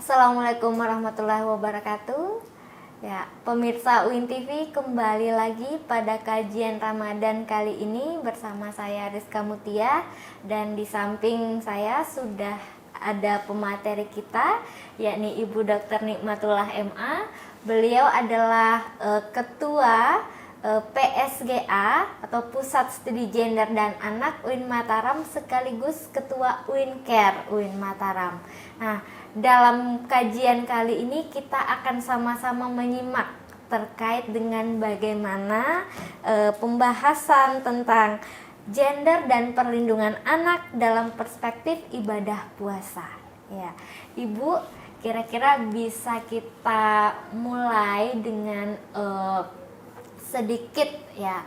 Assalamualaikum warahmatullahi wabarakatuh. Ya, pemirsa UIN TV kembali lagi pada kajian Ramadan kali ini bersama saya Rizka Mutia, dan di samping saya sudah ada pemateri kita, yakni Ibu Dr. Nikmatullah MA. Beliau adalah Ketua PSGA atau Pusat Studi Gender dan Anak UIN Mataram, sekaligus Ketua UIN Care UIN Mataram. Nah, dalam kajian kali ini kita akan sama-sama menyimak terkait dengan bagaimana pembahasan tentang gender dan perlindungan anak dalam perspektif ibadah puasa. Ya, Ibu, kira-kira bisa kita mulai dengan sedikit ya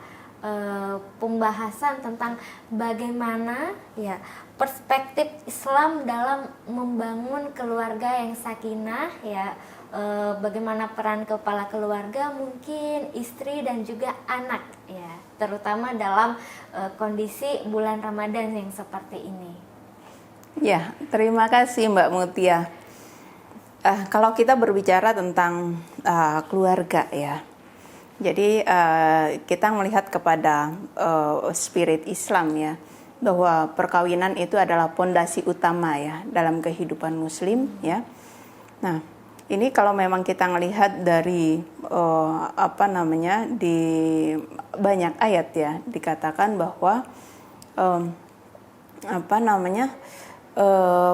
pembahasan tentang bagaimana ya perspektif Islam dalam membangun keluarga yang sakinah ya, bagaimana peran kepala keluarga, mungkin istri dan juga anak ya, terutama dalam kondisi bulan Ramadan yang seperti ini. Ya, terima kasih Mbak Mutia. Kalau kita berbicara tentang keluarga ya, jadi kita melihat kepada spirit Islam ya, bahwa perkawinan itu adalah pondasi utama ya dalam kehidupan Muslim ya. Nah, ini kalau memang kita melihat dari di banyak ayat ya, dikatakan bahwa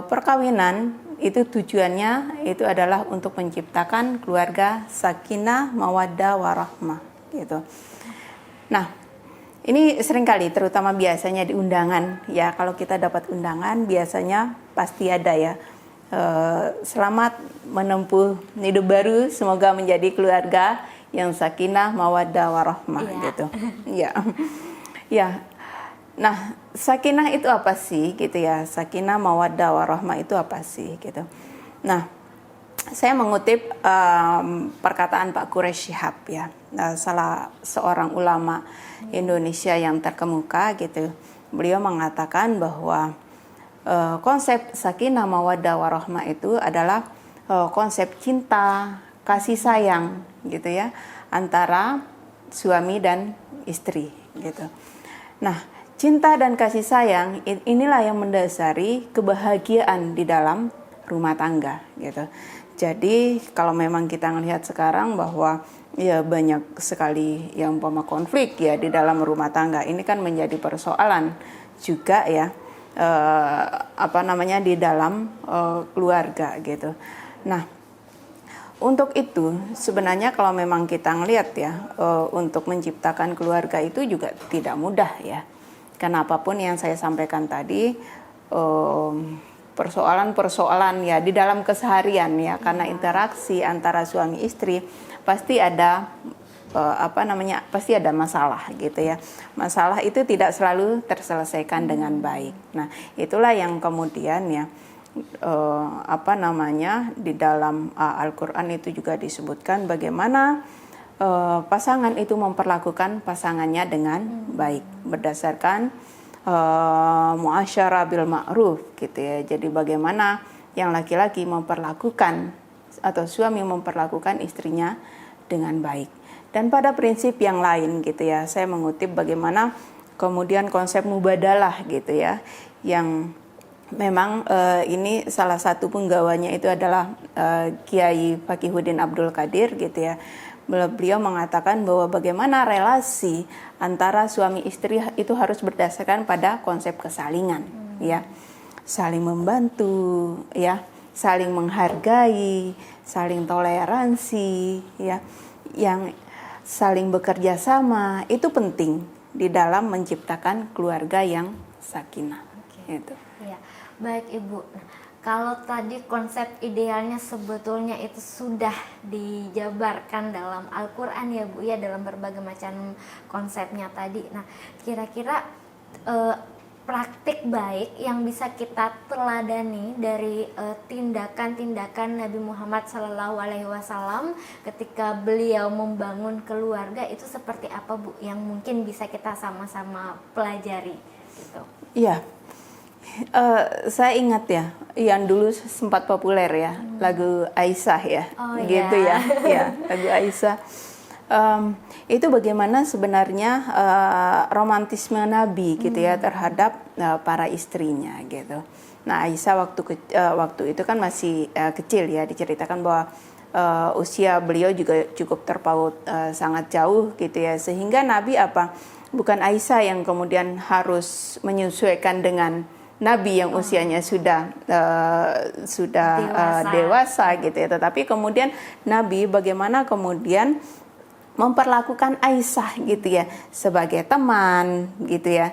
perkawinan itu tujuannya itu adalah untuk menciptakan keluarga sakinah, mawaddah, warahmah gitu. Nah, ini seringkali terutama biasanya di undangan ya, kalau kita dapat undangan biasanya pasti ada ya, selamat menempuh hidup baru, semoga menjadi keluarga yang sakinah, mawaddah, warahmah gitu. Ya. Ya. Nah, sakinah itu apa sih gitu ya? Sakinah, mawaddah, warahmah itu apa sih gitu. Nah, saya mengutip perkataan Pak Quraish Shihab ya, salah seorang ulama Indonesia yang terkemuka gitu. Beliau mengatakan bahwa konsep sakinah, mawaddah, warahmah itu adalah konsep cinta, kasih sayang gitu ya, antara suami dan istri gitu. Nah, cinta dan kasih sayang inilah yang mendasari kebahagiaan di dalam rumah tangga gitu. Jadi kalau memang kita melihat sekarang bahwa ya banyak sekali yang konflik ya di dalam rumah tangga, ini kan menjadi persoalan juga ya, di dalam keluarga gitu. Nah, untuk itu sebenarnya kalau memang kita ngelihat ya, untuk menciptakan keluarga itu juga tidak mudah ya. Karena apapun yang saya sampaikan tadi, persoalan-persoalan ya di dalam keseharian ya, karena interaksi antara suami istri pasti ada pasti ada masalah gitu ya. Masalah itu tidak selalu terselesaikan dengan baik. Nah, itulah yang kemudian ya di dalam Al-Qur'an itu juga disebutkan bagaimana pasangan itu memperlakukan pasangannya dengan baik berdasarkan muasyarah bil ma'ruf gitu ya. Jadi bagaimana yang laki-laki memperlakukan atau suami memperlakukan istrinya dengan baik. Dan pada prinsip yang lain gitu ya, saya mengutip bagaimana kemudian konsep mubadalah gitu ya, yang memang ini salah satu penggawanya itu adalah Kiai Fakihuddin Abdul Qadir gitu ya. Beliau mengatakan bahwa bagaimana relasi antara suami istri itu harus berdasarkan pada konsep kesalingan ya, saling membantu ya, saling menghargai, saling toleransi ya, yang saling bekerja sama itu penting di dalam menciptakan keluarga yang sakinah. Gitu. Ya, baik Ibu. Kalau tadi konsep idealnya sebetulnya itu sudah dijabarkan dalam Al-Quran ya Bu ya, dalam berbagai macam konsepnya tadi. Nah, kira-kira praktik baik yang bisa kita teladani dari tindakan-tindakan Nabi Muhammad SAW ketika beliau membangun keluarga itu seperti apa Bu, yang mungkin bisa kita sama-sama pelajari gitu. Iya. Saya ingat ya, yang dulu sempat populer ya, lagu Aisyah ya, Oh, gitu ya. ya, lagu Aisyah. Itu bagaimana sebenarnya romantisme Nabi gitu ya terhadap para istrinya gitu. Nah, Aisyah waktu itu kan masih kecil ya, diceritakan bahwa usia beliau juga cukup terpaut sangat jauh gitu ya, sehingga Nabi bukan Aisyah yang kemudian harus menyesuaikan dengan Nabi yang usianya sudah dewasa gitu ya, tetapi kemudian Nabi bagaimana kemudian memperlakukan Aisyah gitu ya sebagai teman gitu ya,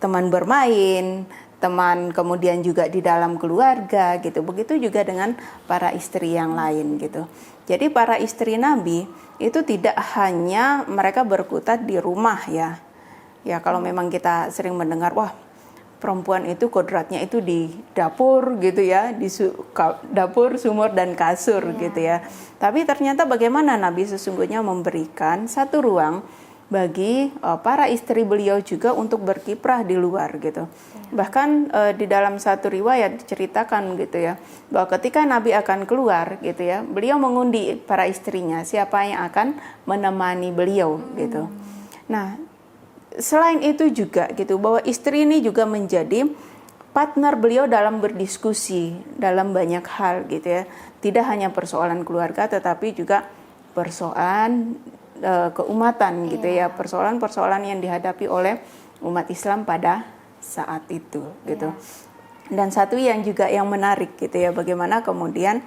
teman bermain, teman kemudian juga di dalam keluarga gitu. Begitu juga dengan para istri yang lain gitu. Jadi para istri Nabi itu tidak hanya mereka berkutat di rumah ya. Ya kalau memang kita sering mendengar, wah perempuan itu kodratnya itu di dapur gitu ya, di dapur, sumur dan kasur gitu ya. Tapi ternyata bagaimana Nabi sesungguhnya memberikan satu ruang bagi para istri beliau juga untuk berkiprah di luar gitu. Bahkan di dalam satu riwayat diceritakan gitu ya, bahwa ketika Nabi akan keluar gitu ya, beliau mengundi para istrinya siapa yang akan menemani beliau gitu. Nah, selain itu juga gitu, bahwa istri ini juga menjadi partner beliau dalam berdiskusi dalam banyak hal gitu ya. Tidak hanya persoalan keluarga tetapi juga persoalan keumatan gitu ya, persoalan-persoalan yang dihadapi oleh umat Islam pada saat itu gitu. Dan satu yang juga yang menarik gitu ya, bagaimana kemudian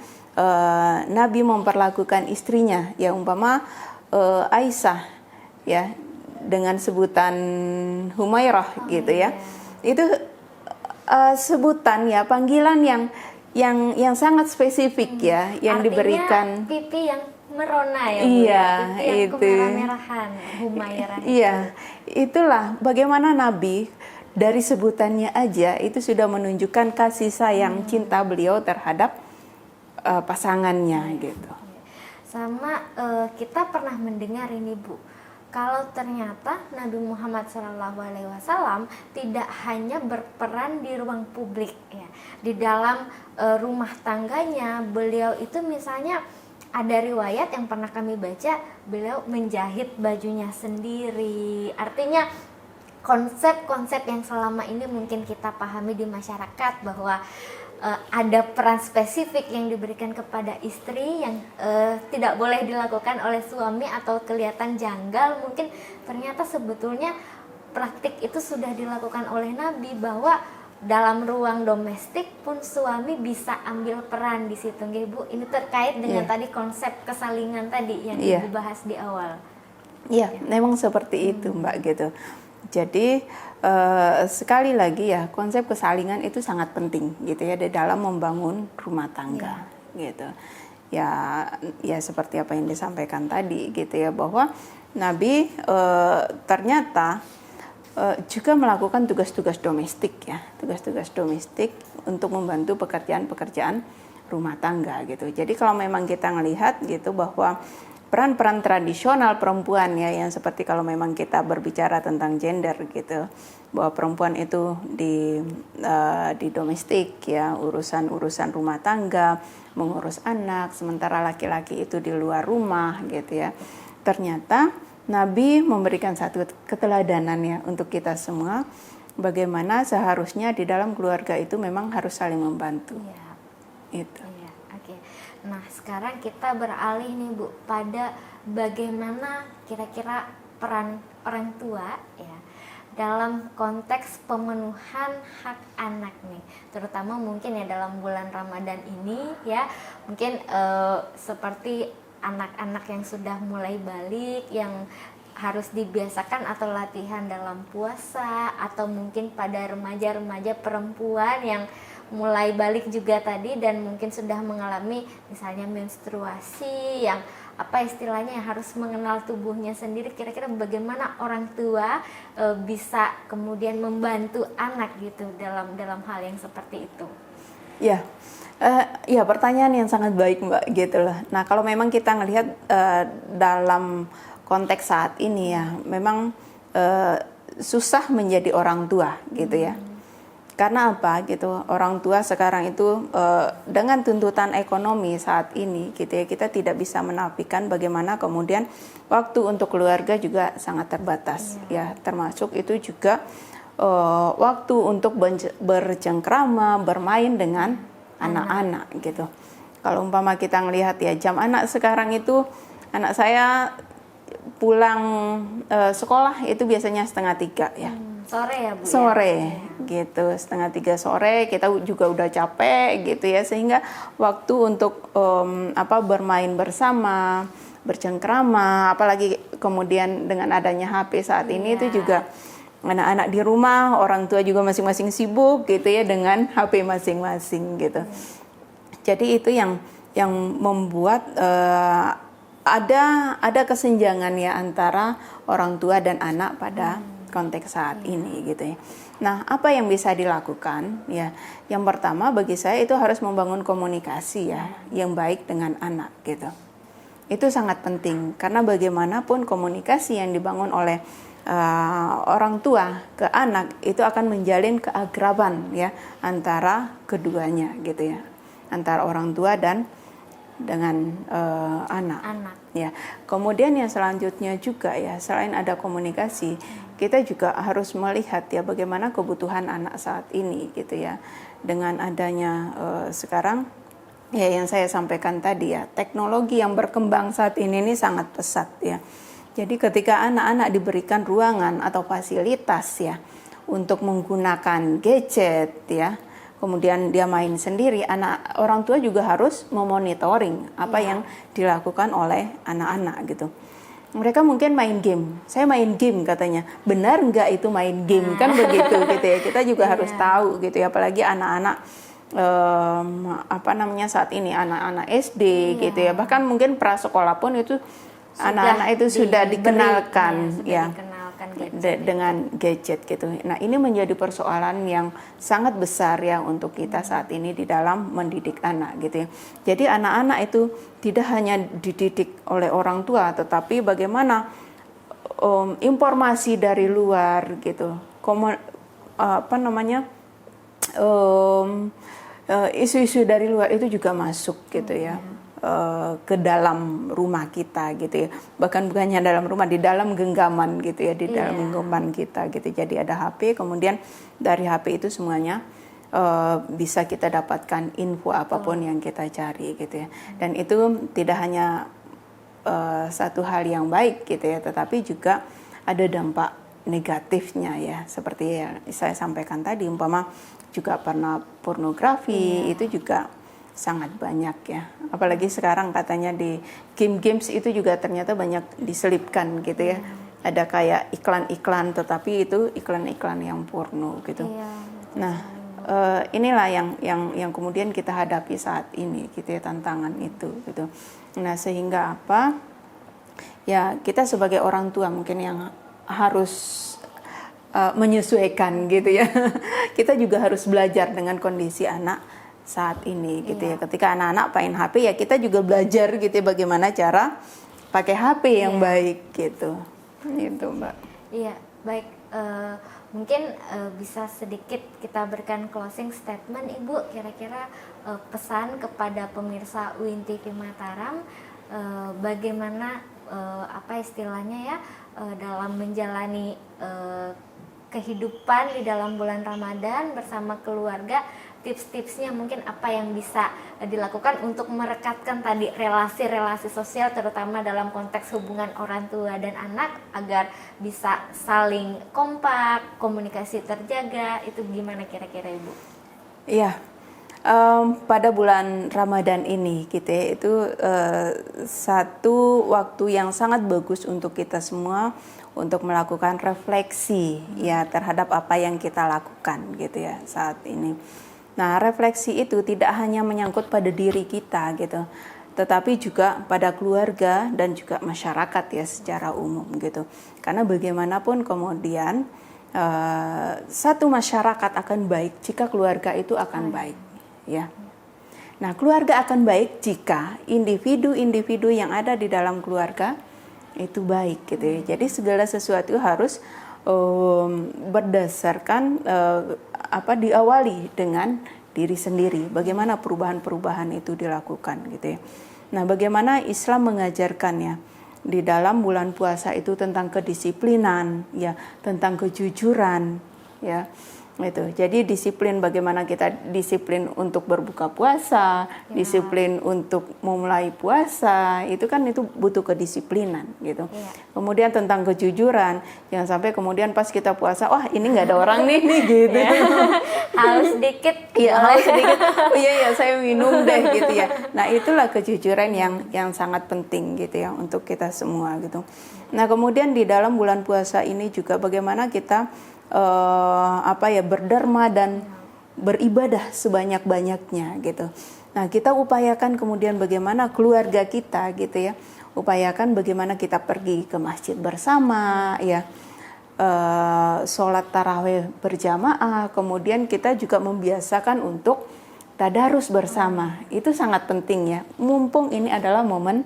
Nabi memperlakukan istrinya ya, umpama Aisyah ya dengan sebutan Humairah gitu ya. Itu sebutan ya, panggilan yang sangat spesifik ya, yang artinya diberikan pipi yang merona ya, iya, pipi yang itu kemerah-merahan, Humairah. Iya, itulah bagaimana Nabi dari sebutannya aja itu sudah menunjukkan kasih sayang cinta beliau terhadap pasangannya gitu. Sama kita pernah mendengar ini Bu, kalau ternyata Nabi Muhammad SAW tidak hanya berperan di ruang publik ya, di dalam rumah tangganya beliau itu misalnya ada riwayat yang pernah kami baca, beliau menjahit bajunya sendiri. Artinya konsep-konsep yang selama ini mungkin kita pahami di masyarakat bahwa ada peran spesifik yang diberikan kepada istri yang tidak boleh dilakukan oleh suami atau kelihatan janggal, mungkin ternyata sebetulnya praktik itu sudah dilakukan oleh Nabi, bahwa dalam ruang domestik pun suami bisa ambil peran di situ, nggih Bu. Ini terkait dengan tadi konsep kesalingan tadi yang dibahas di awal. Iya, memang seperti itu Mbak gitu. Jadi sekali lagi ya, konsep kesalingan itu sangat penting gitu ya di dalam membangun rumah tangga gitu. Ya seperti apa yang disampaikan tadi gitu ya, bahwa Nabi ternyata juga melakukan tugas-tugas domestik ya, tugas-tugas domestik untuk membantu pekerjaan-pekerjaan rumah tangga gitu. Jadi kalau memang kita melihat gitu bahwa peran-peran tradisional perempuan ya, yang seperti kalau memang kita berbicara tentang gender gitu, bahwa perempuan itu di domestik ya, urusan rumah tangga, mengurus anak, sementara laki-laki itu di luar rumah gitu ya. Ternyata Nabi memberikan satu keteladanan ya untuk kita semua, bagaimana seharusnya di dalam keluarga itu memang harus saling membantu. Itu. Oke. Nah, sekarang kita beralih nih Bu pada bagaimana kira-kira peran orang tua ya dalam konteks pemenuhan hak anak nih, terutama mungkin ya dalam bulan Ramadan ini ya, mungkin seperti anak-anak yang sudah mulai balik, yang harus dibiasakan atau latihan dalam puasa, atau mungkin pada remaja-remaja perempuan yang mulai balik juga tadi dan mungkin sudah mengalami misalnya menstruasi, yang apa istilahnya, yang harus mengenal tubuhnya sendiri. Kira-kira bagaimana orang tua bisa kemudian membantu anak gitu dalam hal yang seperti itu? Ya, pertanyaan yang sangat baik Mbak gitu loh. Nah kalau memang kita ngelihat dalam konteks saat ini ya, memang susah menjadi orang tua gitu ya. Karena apa gitu, orang tua sekarang itu dengan tuntutan ekonomi saat ini gitu ya, kita tidak bisa menafikan bagaimana kemudian waktu untuk keluarga juga sangat terbatas ya, termasuk itu juga waktu untuk bercengkrama, bermain dengan anak-anak gitu. Kalau umpama kita ngelihat ya, jam anak sekarang itu, anak saya pulang sekolah itu biasanya 2:30 ya. Sore ya Bu? Sore ya? gitu, 2:30 sore kita juga udah capek gitu ya, sehingga waktu untuk bermain bersama, bercengkrama, apalagi kemudian dengan adanya HP saat ini itu juga anak-anak di rumah, orang tua juga masing-masing sibuk gitu ya dengan HP masing-masing gitu. Jadi itu yang membuat ada kesenjangan ya antara orang tua dan anak pada konteks saat ini gitu ya. Nah, apa yang bisa dilakukan ya? Yang pertama bagi saya itu harus membangun komunikasi ya yang baik dengan anak gitu. Itu sangat penting karena bagaimanapun komunikasi yang dibangun oleh orang tua ke anak itu akan menjalin keakraban ya antara keduanya gitu ya. Antara orang tua dan dengan anak. Ya. Kemudian yang selanjutnya juga ya, selain ada komunikasi, kita juga harus melihat ya bagaimana kebutuhan anak saat ini gitu ya. Dengan adanya sekarang ya yang saya sampaikan tadi ya, teknologi yang berkembang saat ini sangat pesat ya. Jadi ketika anak-anak diberikan ruangan atau fasilitas ya untuk menggunakan gadget ya, kemudian dia main sendiri, orang tua juga harus memonitoring apa yang dilakukan oleh anak-anak gitu. Mereka mungkin main game, saya main game katanya, benar nggak itu main game kan begitu gitu ya. Kita juga harus tahu gitu ya, apalagi anak-anak saat ini anak-anak SD gitu ya, bahkan mungkin prasekolah pun itu anak-anak itu sudah dikenalkan ya. Dengan gadget gitu. Nah, ini menjadi persoalan yang sangat besar ya untuk kita saat ini di dalam mendidik anak gitu ya. Jadi anak-anak itu tidak hanya dididik oleh orang tua, tetapi bagaimana informasi dari luar gitu. Isu-isu dari luar itu juga masuk gitu ya. Ke dalam rumah kita gitu ya, bahkan bukannya dalam rumah, di dalam genggaman gitu ya, di dalam genggaman kita gitu. Jadi ada HP, kemudian dari HP itu semuanya bisa kita dapatkan info apapun yang kita cari gitu ya. Dan itu tidak hanya satu hal yang baik gitu ya, tetapi juga ada dampak negatifnya ya, seperti yang saya sampaikan tadi, umpama juga pernah pornografi itu juga sangat banyak ya, apalagi sekarang katanya di game-games itu juga ternyata banyak diselipkan gitu ya, ada kayak iklan-iklan tetapi itu iklan-iklan yang porno gitu. Nah inilah yang kemudian kita hadapi saat ini gitu ya, tantangan itu gitu. Nah sehingga apa ya, kita sebagai orang tua mungkin yang harus menyesuaikan gitu ya. Kita juga harus belajar dengan kondisi anak saat ini gitu ya. Ketika anak-anak main HP ya kita juga belajar gitu ya, bagaimana cara pakai HP yang baik gitu. Gitu Mbak. Iya, baik. Mungkin bisa sedikit kita berikan closing statement Ibu, kira-kira pesan kepada pemirsa UIN TV Mataram, bagaimana apa istilahnya ya, dalam menjalani kehidupan di dalam bulan Ramadan bersama keluarga, tips-tipsnya mungkin apa yang bisa dilakukan untuk merekatkan tadi relasi-relasi sosial, terutama dalam konteks hubungan orang tua dan anak, agar bisa saling kompak, komunikasi terjaga, itu gimana kira-kira Ibu? Iya, pada bulan Ramadan ini gitu ya, itu satu waktu yang sangat bagus untuk kita semua untuk melakukan refleksi ya terhadap apa yang kita lakukan gitu ya saat ini. Nah, refleksi itu tidak hanya menyangkut pada diri kita gitu, tetapi juga pada keluarga dan juga masyarakat ya secara umum gitu. Karena bagaimanapun kemudian satu masyarakat akan baik jika keluarga itu akan baik ya. Nah, keluarga akan baik jika individu-individu yang ada di dalam keluarga itu baik gitu ya. Jadi segala sesuatu harus berdasarkan diawali dengan diri sendiri. Bagaimana perubahan-perubahan itu dilakukan gitu ya. Nah, bagaimana Islam mengajarkannya di dalam bulan puasa itu tentang kedisiplinan, ya, tentang kejujuran, ya. Itu. Jadi disiplin, bagaimana kita disiplin untuk berbuka puasa, disiplin untuk memulai puasa, itu kan itu butuh kedisiplinan gitu. Kemudian tentang kejujuran, jangan sampai kemudian pas kita puasa, wah ini nggak ada orang nih gitu. Haus sedikit. Iya, haus sedikit. Oh iya saya minum deh gitu ya. Nah, itulah kejujuran yang sangat penting gitu ya untuk kita semua gitu. Nah, kemudian di dalam bulan puasa ini juga bagaimana kita berderma dan beribadah sebanyak-banyaknya gitu. Nah, kita upayakan kemudian bagaimana keluarga kita gitu ya. Upayakan bagaimana kita pergi ke masjid bersama ya. Sholat tarawih berjamaah, kemudian kita juga membiasakan untuk tadarus bersama. Itu sangat penting ya. Mumpung ini adalah momen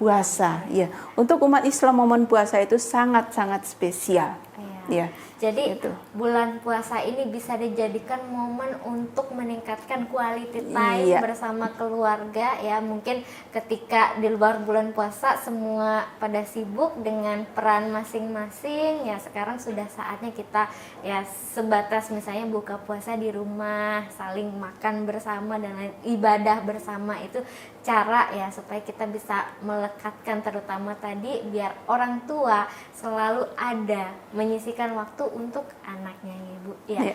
puasa ya. Untuk umat Islam momen puasa itu sangat-sangat spesial. Ya. Jadi bulan puasa ini bisa dijadikan momen untuk meningkatkan quality time bersama keluarga ya. Mungkin ketika di luar bulan puasa semua pada sibuk dengan peran masing-masing ya, sekarang sudah saatnya kita ya sebatas misalnya buka puasa di rumah, saling makan bersama dan ibadah bersama, itu cara ya supaya kita bisa melekatkan, terutama tadi biar orang tua selalu ada menyisihkan waktu untuk anaknya ya Bu. Ya.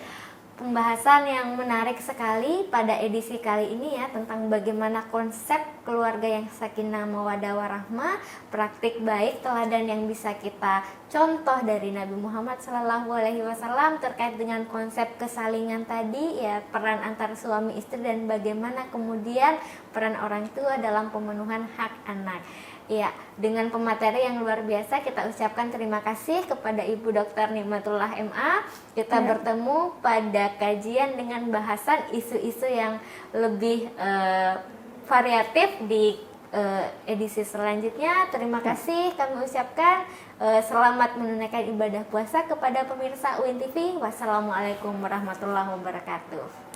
Pembahasan yang menarik sekali pada edisi kali ini ya, tentang bagaimana konsep keluarga yang sakinah mawaddah warahmah, praktik baik teladan yang bisa kita contoh dari Nabi Muhammad SAW terkait dengan konsep kesalingan tadi ya, peran antar suami istri dan bagaimana kemudian peran orang tua dalam pemenuhan hak anak. Ya, dengan pemateri yang luar biasa kita ucapkan terima kasih kepada Ibu Dr. Nikmatullah MA. Kita bertemu pada kajian dengan bahasan isu-isu yang lebih variatif di edisi selanjutnya. Terima kasih kami ucapkan. Selamat menunaikan ibadah puasa kepada pemirsa UIN TV. Wassalamualaikum warahmatullahi wabarakatuh.